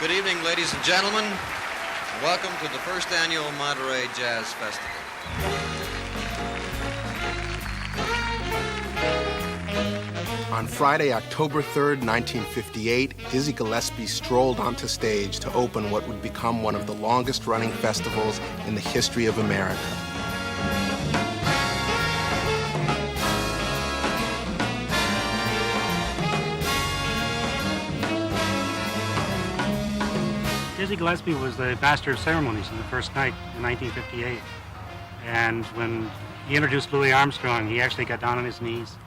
Good evening, ladies and gentlemen. Welcome to the first annual Monterey Jazz Festival. On Friday, October 3rd, 1958, Dizzy Gillespie strolled onto stage to open what would become one of the longest-running festivals in the history of America. Dizzy Gillespie was the master of ceremonies in the first night in 1958. And when he introduced Louis Armstrong, he actually got down on his knees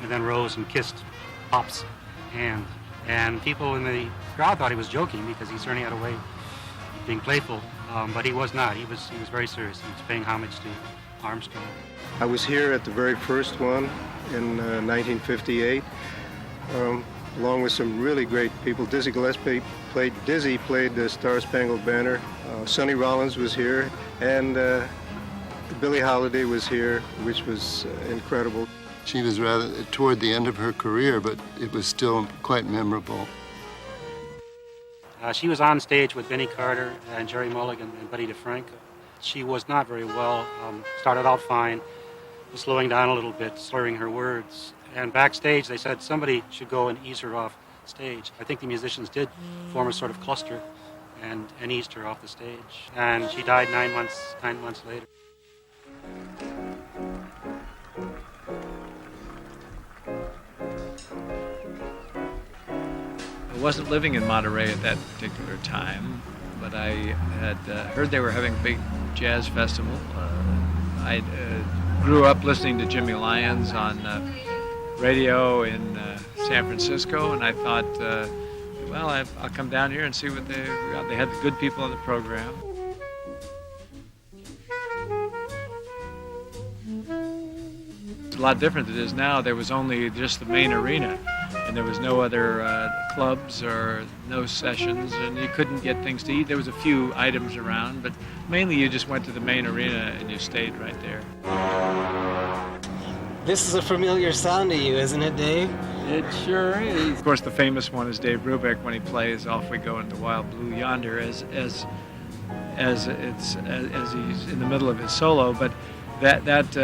and then rose and kissed Pop's hand. And people in the crowd thought he was joking because he certainly had a way of being playful, but he was not. He was very serious. He was paying homage to Armstrong. I was here at the very first one in 1958. Along with some really great people. Dizzy Gillespie played the Star Spangled Banner. Sonny Rollins was here, and Billie Holiday was here, which was incredible. She was rather toward the end of her career, but it was still quite memorable. She was on stage with Benny Carter and Jerry Mulligan and Buddy DeFranco. She was not very well. Started out fine, was slowing down a little bit, slurring her words. And backstage, they said somebody should go and ease her off stage. I think the musicians did form a sort of cluster and eased her off the stage. And she died 9 months later. I wasn't living in Monterey at that particular time, but I had heard they were having a big jazz festival. I grew up listening to Jimmy Lyons on radio in San Francisco, and I thought, well, I'll come down here and see what they got. They had the good people on the program. It's a lot different than it is now. There was only just the main arena, and there was no other clubs or no sessions, and you couldn't get things to eat. There was a few items around, but mainly you just went to the main arena and you stayed right there. This is a familiar sound to you, isn't it, Dave? It sure is. Of course, the famous one is Dave Brubeck when he plays "Off We Go Into Wild Blue Yonder" as he's in the middle of his solo. But that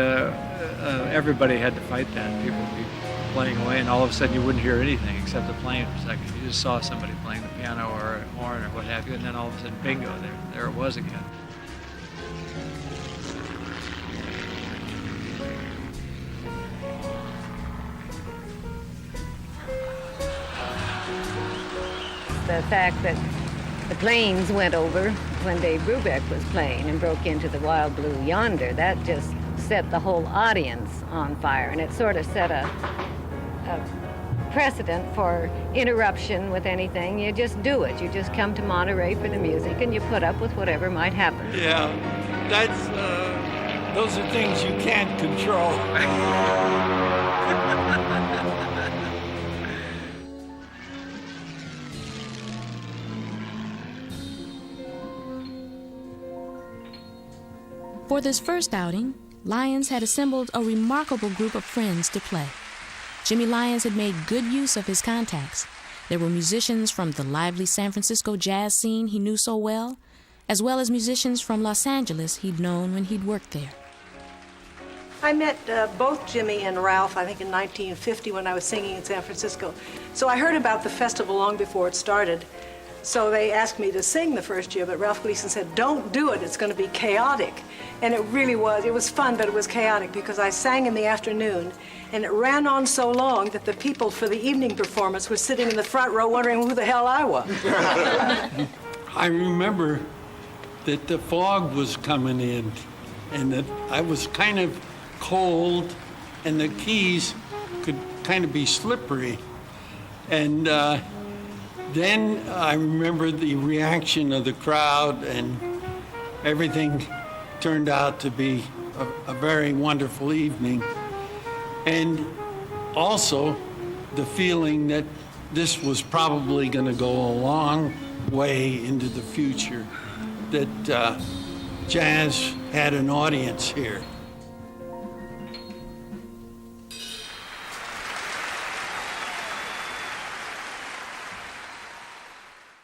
everybody had to fight that. People would be playing away, and all of a sudden you wouldn't hear anything except the playing for a second. You just saw somebody playing the piano or a horn or what have you, and then all of a sudden, bingo! There it was again. The fact that the planes went over when Dave Brubeck was playing and broke into the Wild Blue Yonder, that just set the whole audience on fire, and it sort of set a precedent for interruption with anything. You just do it. You just come to Monterey for the music and you put up with whatever might happen. Yeah, those are things you can't control. For this first outing, Lyons had assembled a remarkable group of friends to play. Jimmy Lyons had made good use of his contacts. There were musicians from the lively San Francisco jazz scene he knew so well, as well as musicians from Los Angeles he'd known when he'd worked there. I met both Jimmy and Ralph, I think, in 1950 when I was singing in San Francisco. So I heard about the festival long before it started. So they asked me to sing the first year, but Ralph Gleason said, "Don't do it, it's going to be chaotic." And it really was. It was fun, but it was chaotic because I sang in the afternoon, and it ran on so long that the people for the evening performance were sitting in the front row wondering who the hell I was. I remember that the fog was coming in, and that I was kind of cold, and the keys could kind of be slippery. And then I remember the reaction of the crowd, and everything turned out to be a very wonderful evening. And also the feeling that this was probably going to go a long way into the future, that jazz had an audience here.